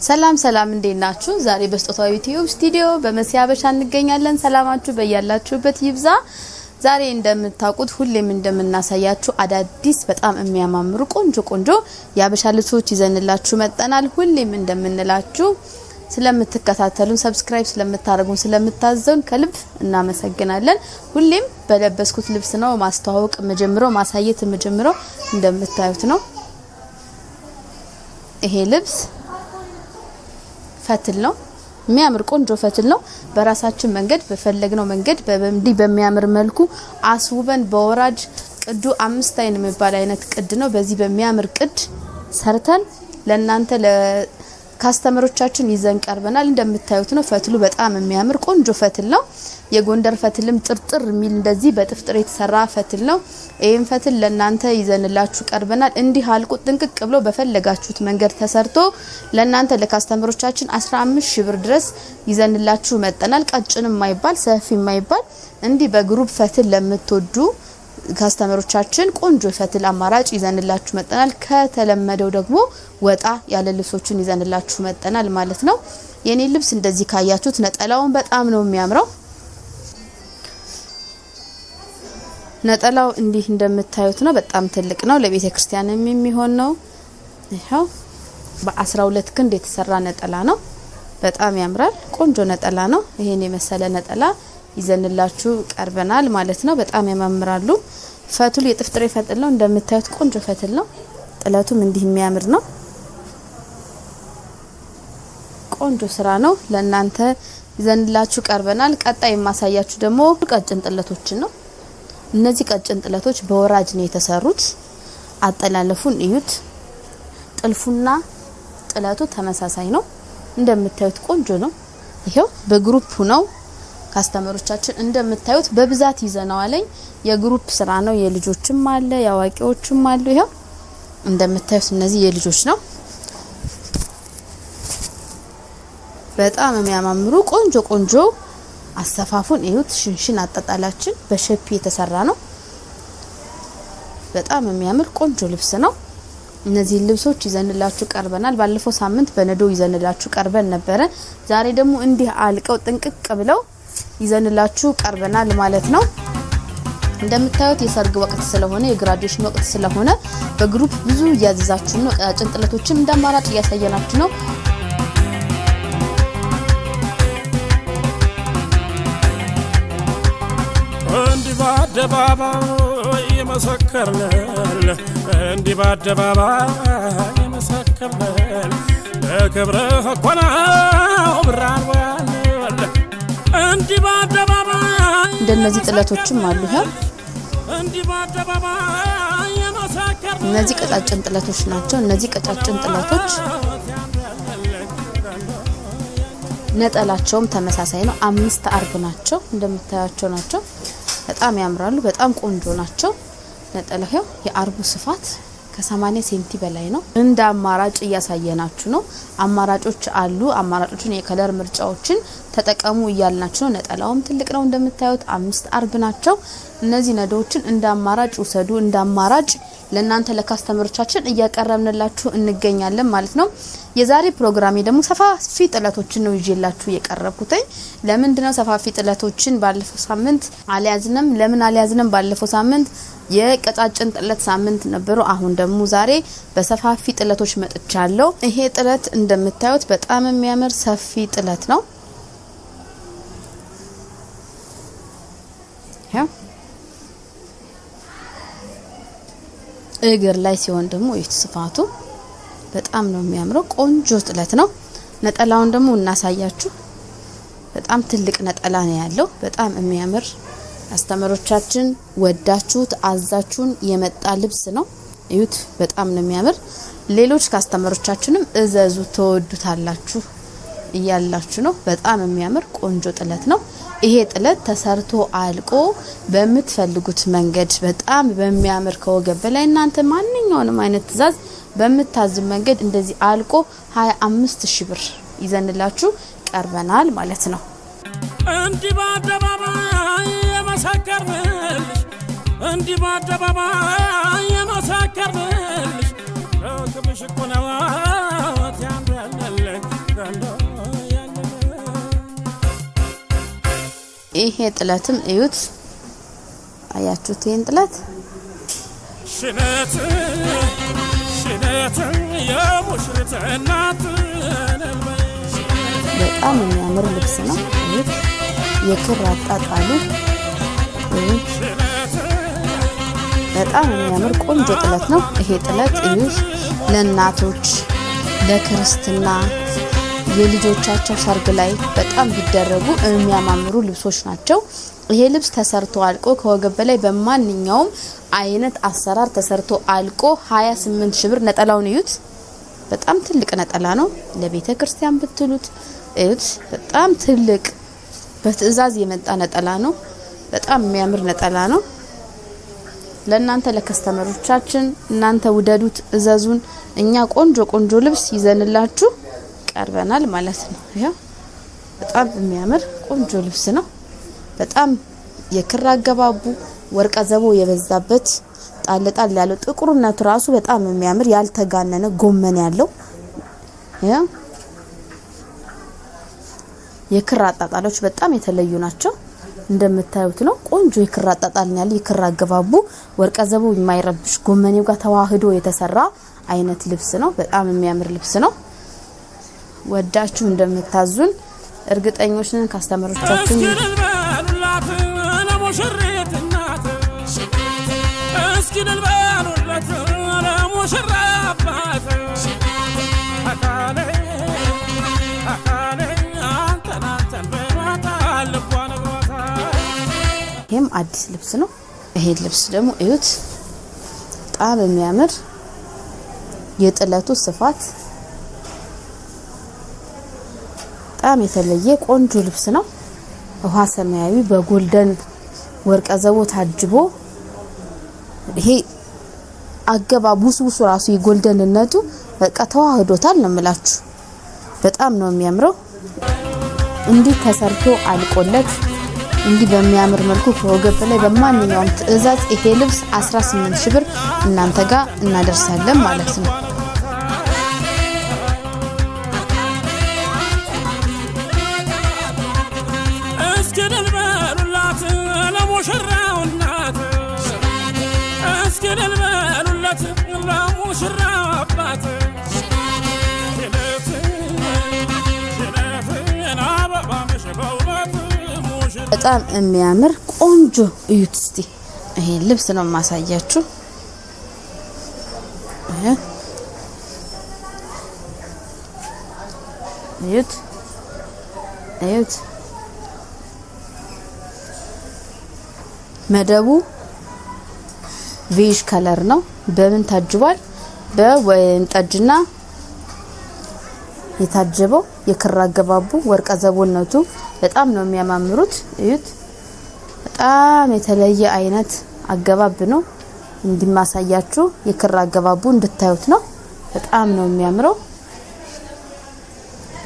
ሰላም እንዴት ናችሁ? ዛሬ በስጦታው ዩቲዩብ ስቱዲዮ በመሲ ሀበሻ እንገኛለን። ሰላማችሁ በያላችሁበት ይብዛ። ዛሬ እንደምታውቁት ሁሌም እንደምናሳያችሁ አዳዲስ በጣም የሚያማምሩ ቆንጆ የሀበሻ ልብሶች ይዘንላችሁ መጣናል። ሁሌም እንደምንላችሁ ስለምትከታተሉን ሰብስክራይብ ስለምታደርጉን ስለምታዘውን ከልብ እናመሰግናለን። ሁሌም በለበስኩት ልብስ ነው ማስተዋወቅ መጀመሪያው ማሳየት መጀመሪያው እንደምታዩት ነው። ይሄ ልብስ ፈትል ነው። የሚያምር ቆንጆ ፈትል ነው። በራሳችን መንገድ በፈለግነው መንገድ በእንዲህ በሚያምር መልኩ አስውበን በወራጅ ቅዱ 5 አይን የሚባል አይነት ቅድ ነው። በዚህ በሚያምር ቅድ ሰርተን ለናንተ ለካስተመሮቻችን ይዘን ቀርበናል። እንደምታዩት ነው። ፈትሉ በጣም የሚያምር ቆንጆ ፈትል ነው። የጎንደር ፈትልም ጥርጥር የሚል እንደዚህ በጥፍጥር የተሰራ ፈትል ነው። ይሄን ፈትል ለናንተ ይዘንላችሁ ቀርበናል። እንዲህ አልቆ ጥንቅቅ ብሎ በፈለጋችሁት መንገድ ተሰርቶ ለናንተ ለካስተመሮቻችን 15000 ብር ድረስ ይዘንላችሁ መጣናል። ቀጭንም ማይባል ሰፊ ማይባል እንዲህ በግሩፕ ፈትል ለምትወዱ ካስተመሮቻችን ቆንጆ ፈትል አማራጭ ይዘንላችሁ መጣናል። ከተለመደው ደግሞ ወጣ ያለ ልብሶችን ይዘንላችሁ መጣናል ማለት ነው። የኔ ልብስ እንደዚህ ካያችሁት ነጠላውን በጣም ነው የሚያምረው። ነጠላው እንዲህ እንደምታዩት ነው። በጣም ትልቅ ነው። ለቤተ ክርስቲያንም የሚሆን ነው። ይሄው በ12 ክንድ የተሰራ ነጠላ ነው። በጣም ያምራል። ቆንጆ ነጠላ ነው። ይሄን የመሰለ ነጠላ ይዘንላችሁ ቀርበናል ማለት ነው። በጣም ያማምራሉ። ፈትሉ የጥፍጥሬ ፈትል ነው። እንደምታዩት ቆንጆ ፈትል ነው። ጥለቱም እንዲህ የሚያምር ነው። ቆንጆ ስራ ነው። ለናንተ ይዘንላችሁ ቀርበናል። ቀጣይ የማሳያችሁ ደግሞ ቀጭን ጥለቶችን ነው። እነዚህ ቀጭን ጥለቶች በወራጅ ነው የተሰሩት። አጠላለፉን እዩት። ጥልፉና ጥለቱ ተመሳሳይ ነው። እንደምታዩት ቆንጆ ነው። ይሄው በግሩፕ ነው ካስተመሮቻችን እንደምታዩት በብዛት ይዘናዋለኝ። የግሩፕ ስራ ነው። የልጆችም አለ ያዋቂዎችም አሉ። ይሄው እንደምታዩት እነዚህ የልጆች ነው። በጣም የሚያማምሩ ቆንጆ አሰፋፉን እዩት። ሽንሽን አጣጣላችን በሸፒ የተሰራ ነው። በጣም የሚያምር ቆንጆ ልብስ ነው። እነዚህ ልብሶች ይዘንላችሁ ቀርበናል። ባለፈው ሳምንት በነዶ ይዘንላችሁ ቀርበን ነበረ። ዛሬ ደግሞ እንዲህ አልቀው ጥንቅቅ ብለው ይዘንላችሁ ቀርበናል ማለት ነው። እንደምታዩት የሰርግ ወቅት ስለሆነ የግራጁዌሽን ወቅት ስለሆነ በግሩፕ ብዙ እያዘዛችሁ ነው። ቀጫጭን ጥለቶችን እንደማራጭ እያሳየናችሁ ነው። በአደባባይ የመሰከርንል እንዲህ በአደባባይ የመሰከርንል ለክብርህ እኮ ነው ብርሃን ወያንል እንዲህ በአደባባይ እንደነዚህ ጥለቶችም አሉ። ይሄ እንዲህ በአደባባይ የመሰከርንል እነዚህ ቀጫጭን ጥለቶች ናቸው። እነዚህ ቀጫጭን ጥለቶች ነጠላቸውም ተመሳሳይ ነው። 5 አርብ ናቸው። እንደምታያቸው ናቸው። በጣም ያምራሉ። በጣም ቆንጆ ናቸው። ነጠላው የአርቡ ስፋት ከ80 ሴንቲ በላይ ነው። እንደ አማራጭ እያሳየናችሁ ነው። አማራጮች አሉ። አማራጮችን የከለር ምርጫዎችን ተጠቀሙ እያልናችሁ ነው። ነጠላውም ትልቅ ነው። እንደምታዩት 5 አርብ ናቸው። እነዚህ ነዶዎችን እንደ አማራጭ ውሰዱ። እንደ አማራጭ ለናንተ ለካስተመሮቻችን እያቀረብንላችሁ እንገኛለን ማለት ነው። የዛሬ ፕሮግራሜ ደግሞ ሰፋፊ ጥለቶችን ነው ይዤላችሁ የቀረብኩት። ለምንድን ነው ሰፋፊ ጥለቶችን ባለፈው ሳምንት አልያዝንም? ለምን አልያዝንም? ባለፈው ሳምንት የቀጫጭን ጥለት ሳምንት ነበሩ። አሁን ደግሞ ዛሬ በሰፋፊ ጥለቶች መጥቻለሁ። ይሄ ጥለት እንደምታዩት በጣም የሚያምር ሰፊ ጥለት ነው። እግር ላይ ሲሆን ደግሞ ስፋቱ በጣም ነው የሚያምረው። ቆንጆ ጥለት ነው። ነጠላውን ደግሞ እናሳያችሁ። በጣም ትልቅ ነጠላ ነው ያለው። በጣም የሚያምር አስተመሮቻችን ወዳችሁት አዛችሁን የመጣ ልብስ ነው። እዩት። በጣም ነው የሚያምር። ሌሎች ካስተመሮቻችንም እዘዙ ተወዱታላችሁ እያላችሁ ነው። በጣም የሚያምር ቆንጆ ጥለት ነው። ይሄ ጥለት ተሰርቶ አልቆ በምትፈልጉት መንገድ በጣም በሚያምር ከወገብ በላይ እናንተ ማንኛውንም አይነት ትዕዛዝ በመታዝ መንገድ እንደዚህ አልቆ 25000 ብር ይዘንላችሁ ቀርበናል ማለት ነው። እንዲህ በአደባባይ የመሰከርንልሽ እንዲህ በአደባባይ የመሰከርንልሽ ለክብርሽ እኮ ነው ያምራል ይሄ ጥለትም እዩት አያችሁት ይሄን ጥለት ሽነት የሙሽሪት እናት በጣም የሚያምር ልብስ ነው እዩት የክር አጣጣሉ በጣም የሚያምር ቆንጆ ጥለት ነው ይሄ ጥለት እዩት ለእናቶች ለክርስትና የልጆቻቸው ሰርግ ላይ በጣም ቢደረጉ የሚያማምሩ ልብሶች ናቸው ይሄ ልብስ ተሰርቶ አልቆ ከወገብ በላይ በማንኛውም አይነት አሰራር ተሰርቶ አልቆ 28 ሺህ ብር ነጠላውን እዩት በጣም ትልቅ ነጠላ ነው ለቤተ ክርስቲያን ብትሉት እዩት በጣም ትልቅ በትዕዛዝ የመጣ ነጠላ ነው በጣም የሚያምር ነጠላ ነው ለእናንተ ለከስተመሮቻችን እናንተ ውደዱት እዘዙን እኛ ቆንጆ ልብስ ይዘንላችሁ ቀርበናል ማለት ነው ያ በጣም የሚያምር ቆንጆ ልብስ ነው በጣም የክር አገባቡ ወርቀ ዘቦ የበዛበት ጣልጣል ያለው ጥቁርነቱ ራሱ በጣም የሚያምር ያልተጋነነ ጎመን ያለው ያ የክር አጣጣሎች በጣም የተለዩ ናቸው እንደምታዩት ነው ቆንጆ የክር አጣጣል ያለው የክር አገባቡ ወርቀ ዘቦ የማይረብሽ ጎመኔው ጋር ተዋህዶ የተሰራ አይነት ልብስ ነው በጣም የሚያምር ልብስ ነው ወዳችሁ እንደምታዙን እርግጠኞች ነን ካስተመሮቻችን ለሙሽሪት እናት እስኪ ልበሉለት ለሙሽራ አባት አካሌ አንተን በማታ ልቧ ነግሯታ ይሄም አዲስ ልብስ ነው ይሄ ልብስ ደግሞ እዩት በጣም የሚያምር የጥለቱ ስፋት በጣም የተለየ ቆንጆ ልብስ ነው ውሃ ሰማያዊ በጎልደን ወርቀ ዘቦ ታጅቦ ይሄ አገባቡ ውስውሱ ራሱ የጎልደንነቱ በቃ ተዋህዶታል ነው የምላችሁ በጣም ነው የሚያምረው እንዲህ ተሰርቶ አልቆለት እንዲህ በሚያምር መልኩ ከወገብ ላይ በማንኛውም ትዕዛዝ ይሄ ልብስ 18 ሺህ ብር እናንተ ጋር እናደርሳለን ማለት ነው ለሙሽራው እናት እስኪ ልበሉለት ለሙሽራው አባት በጣም የሚያምር ቆንጆ እዩት እስቲ ይሄ ልብስ ነው ማሳያችሁ እዩት መደቡ ቬጅ ከለር ነው በምን ታጅቧል በወይን ጠጅና የታጀበው የክር አገባቡ ወርቀ ዘቦነቱ በጣም ነው የሚያማምሩት እዩት በጣም የተለየ አይነት አገባብ ነው እንዲማሳያችሁ የክር አገባቡ እንድታዩት ነው በጣም ነው የሚያምረው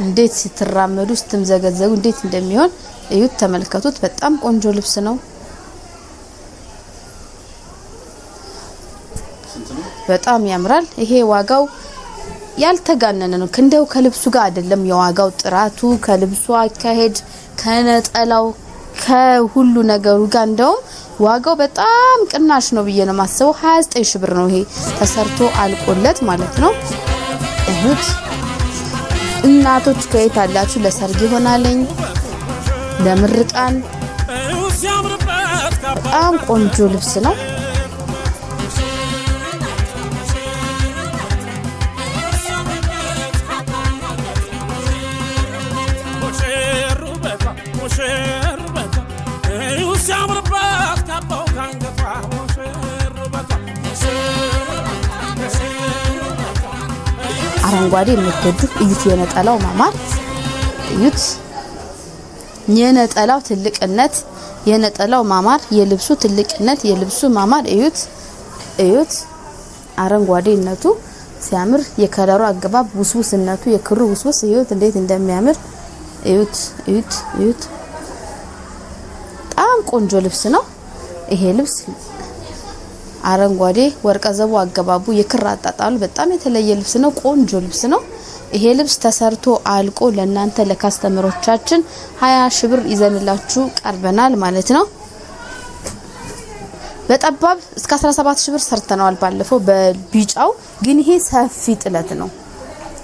እንዴት ሲተራመዱ ስትምዘገዘጉ እንዴት እንደሚሆን እዩት ተመልከቱት በጣም ቆንጆ ልብስ ነው በጣም ያምራል ይሄ ዋጋው ያልተጋነነ ነው እንደው ከልብሱ ጋር አይደለም የዋጋው ጥራቱ ከልብሱ አካሄድ ከነጠላው ከሁሉ ነገሩ ጋር እንደው ዋጋው በጣም ቅናሽ ነው ብዬ ነው ማስበው 29 ሺህ ብር ነው ይሄ ተሰርቶ አልቆለት ማለት ነው እሁት እናቶች ከየት አላችሁ ለሰርግ ይሆናልኝ ለምርቃን በጣም ቆንጆ ልብስ ነው አረንጓዴ የምትወዱ እዩት የነጠላው ማማር እዩት የነጠላው ትልቅነት የነጠላው ማማር የልብሱ ትልቅነት የልብሱ ማማር እዩት አረንጓዴነቱ ሲያምር የከለሩ አገባብ ውስውስነቱ የክሩ ውስውስ እዩት እንዴት እንደሚያምር እዩት በጣም ቆንጆ ልብስ ነው ይሄ ልብስ አረንጓዴ ወርቀ ዘቦ አገባቡ የክር አጣጣሉ በጣም የተለየ ልብስ ነው ቆንጆ ልብስ ነው ይሄ ልብስ ተሰርቶ አልቆ ለናንተ ለካስተመሮቻችን 20 ሺህ ብር ይዘንላችሁ ቀርበናል ማለት ነው። በጠባብ እስከ 17 ሺህ ብር ሰርተናል ባለፈው በቢጫው። ግን ይሄ ሰፊ ጥለት ነው።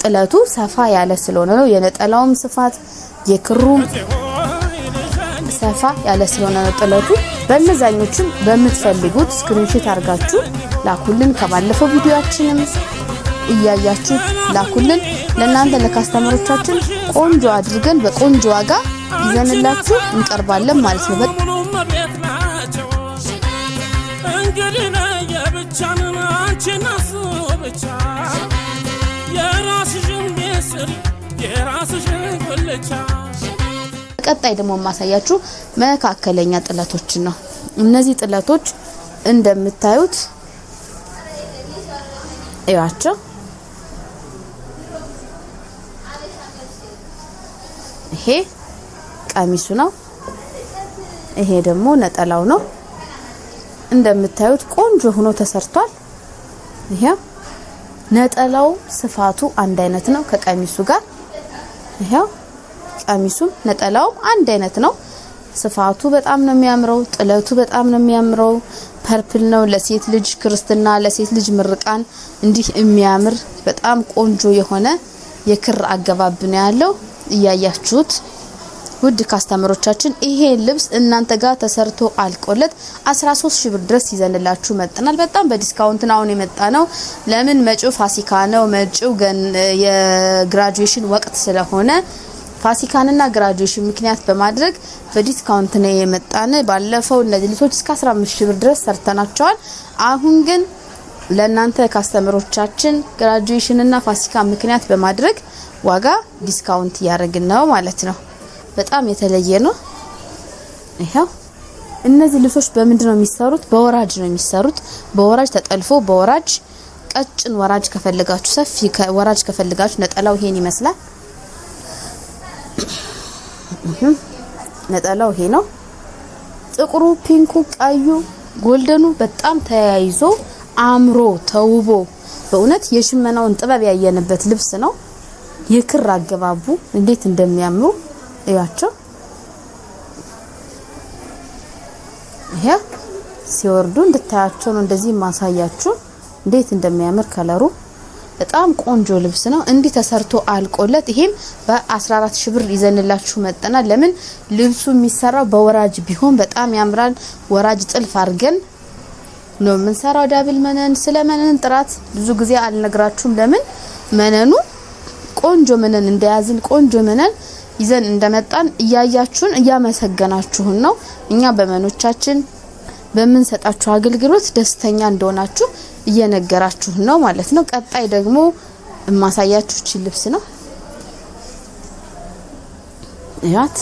ጥለቱ ሰፋ ያለ ስለሆነ ነው። የነጠላውም ስፋት የክሩም ሰፋ ያለ ስለሆነ ነው ጥለቱ። በእነዛኞቹም በምትፈልጉት ስክሪንሾት አድርጋችሁ ላኩልን። ከባለፈው ቪዲዮአችንም እያያችሁ ላኩልን። ለናንተ ለካስተመሮቻችን ቆንጆ አድርገን በቆንጆ ዋጋ ይዘንላችሁ እንቀርባለን ማለት ነው። ቀጣይ ደግሞ ማሳያችሁ መካከለኛ ጥለቶችን ነው። እነዚህ ጥለቶች እንደምታዩት እያቸው ይሄ ቀሚሱ ነው። ይሄ ደግሞ ነጠላው ነው። እንደምታዩት ቆንጆ ሆኖ ተሰርቷል። ይሄ ነጠላው ስፋቱ አንድ አይነት ነው ከቀሚሱ ጋር። ይሄ ቀሚሱም ነጠላው አንድ አይነት ነው። ስፋቱ በጣም ነው የሚያምረው። ጥለቱ በጣም ነው የሚያምረው። ፐርፕል ነው። ለሴት ልጅ ክርስትና፣ ለሴት ልጅ ምርቃን እንዲህ የሚያምር በጣም ቆንጆ የሆነ የክር አገባብ ነው ያለው። እያያችሁት ውድ ካስተመሮቻችን ይሄ ልብስ እናንተ ጋር ተሰርቶ አልቆለት 13 ሺህ ብር ድረስ ይዘንላችሁ መጥተናል። በጣም በዲስካውንት ነው የመጣ ነው። ለምን መጪው ፋሲካ ነው። መጪው የግራጁዌሽን ወቅት ስለሆነ ፋሲካንና ግራጁዌሽን ምክንያት በማድረግ በዲስካውንት ነው የመጣነ። ባለፈው እነዚህ ልብሶች እስከ 15 ሺህ ብር ድረስ ሰርተናቸዋል። አሁን ግን ለናንተ ካስተመሮቻችን ግራጁዌሽንና ፋሲካ ምክንያት በማድረግ ዋጋ ዲስካውንት ያደርግን ነው ማለት ነው። በጣም የተለየ ነው። ይሄው እነዚህ ልብሶች በምንድነው የሚሰሩት? በወራጅ ነው የሚሰሩት። በወራጅ ተጠልፎ በወራጅ ቀጭን ወራጅ ከፈልጋችሁ ሰፊ ወራጅ ከፈልጋችሁ ነጠላው ይሄን ይመስላል። ነጠላው ይሄ ነው። ጥቁሩ፣ ፒንኩ፣ ቀዩ፣ ጎልደኑ በጣም ተያይዞ አምሮ ተውቦ በእውነት የሽመናውን ጥበብ ያየንበት ልብስ ነው። የክር አገባቡ እንዴት እንደሚያምሩ እያቸው። ይሄ ሲወርዱ እንድታያቸው ነው እንደዚህ ማሳያችሁ እንዴት እንደሚያምር ከለሩ። በጣም ቆንጆ ልብስ ነው። እንዲህ ተሰርቶ አልቆለት ይሄም በ14 ሺህ ብር ይዘንላችሁ መጥተናል። ለምን ልብሱ የሚሰራው በወራጅ ቢሆን በጣም ያምራል። ወራጅ ጥልፍ አድርገን ነው የምንሰራው። ዳብል መነን። ስለ መነን ጥራት ብዙ ጊዜ አልነግራችሁም። ለምን መነኑ ቆንጆ መነን እንደያዝን ቆንጆ መነን ይዘን እንደመጣን እያያችሁን እያመሰገናችሁን ነው። እኛ በመኖቻችን በመንሰጣችሁ አገልግሎት ደስተኛ እንደሆናችሁ እየነገራችሁ ነው ማለት ነው። ቀጣይ ደግሞ ማሳያችሁ እቺ ልብስ ነው። ያት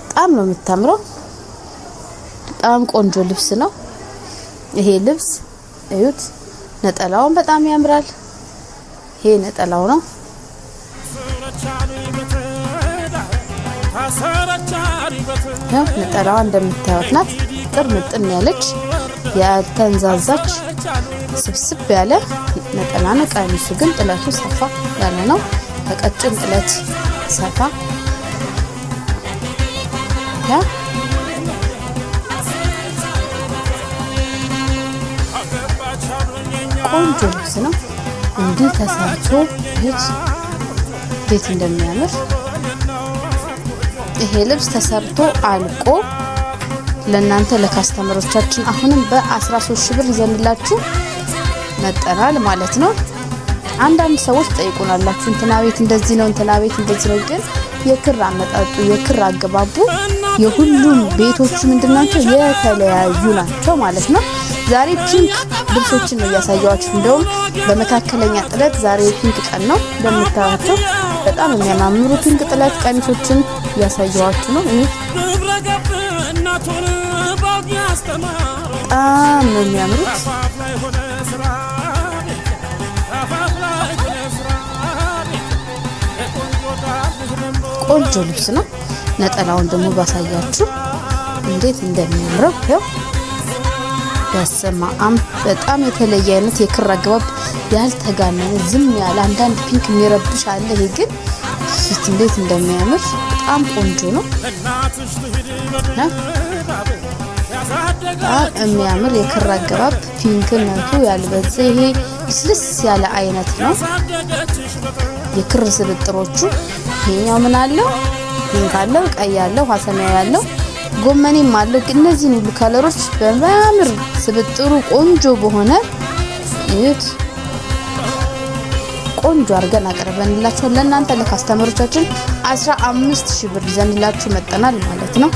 በጣም ነው የምታምረው። በጣም ቆንጆ ልብስ ነው ይሄ ልብስ። እዩት፣ ነጠላውን በጣም ያምራል። ይሄ ነጠላው ነው። ያው ነጠላዋ እንደምታዩት ናት። ጥርምጥን ያለች ያልተንዛዛች ስብስብ ያለ ነጠላ ነው። ቀሚሱ ግን ጥለቱ ሰፋ ያለ ነው። በቀጭን ጥለት ሰፋ ያ ቆንጆ ልብስ ነው። እንዲህ ተሰርቶ ቤት እንደሚያምር ይሄ ልብስ ተሰርቶ አልቆ ለናንተ ለካስተመሮቻችን አሁንም በ13 ሺህ ብር ይዘንላችሁ መጥተናል ማለት ነው። አንዳንድ ሰዎች ጠይቁናላችሁ እንትና ቤት እንደዚህ ነው እንትና ቤት እንደዚህ ነው። ግን የክር አመጣጡ የክር አገባቡ የሁሉም ቤቶች ምንድናቸው የተለያዩ ናቸው ማለት ነው። ዛሬ ፒንክ ልብሶችን ነው ያሳያችሁ። እንደውም በመካከለኛ ጥለት ዛሬ ፒንክ ቀን ነው። እንደምታዩቸው በጣም የሚያማምሩ ፒንክ ጥለት ቀሚሶችን ያሳያችሁ ነው። ይሄ በጣም ነው የሚያምሩት። ቆንጆ ልብስ ነው። ነጠላውን ደግሞ ባሳያችሁ እንዴት እንደሚያምረው ያው በስማም በጣም የተለየ አይነት የክር አገባብ ያልተጋነነ ዝም ያለ አንዳንድ ፒንክ የሚረብሽ አለ። ይሄ ግን እንዴት እንደሚያምር በጣም ቆንጆ ነው። የሚያምር የክር አገባብ ፒንክነቱ ያልበዛ ይሄ ልስልስ ያለ አይነት ነው። የክር ስብጥሮቹ ይሄኛው ምን አለው? ፒንክ አለው፣ ቀይ አለው፣ ሐሰማያዊ ያለው ጎመኔም አለው። እነዚህን ሁሉ ከለሮች በሚያምር ስብጥሩ ቆንጆ በሆነ እዩት ቆንጆ አድርገን አቀርበንላችሁ ለእናንተ ለካስተመሮቻችን 15000 ብር ይዘንላችሁ መጠናል ማለት ነው።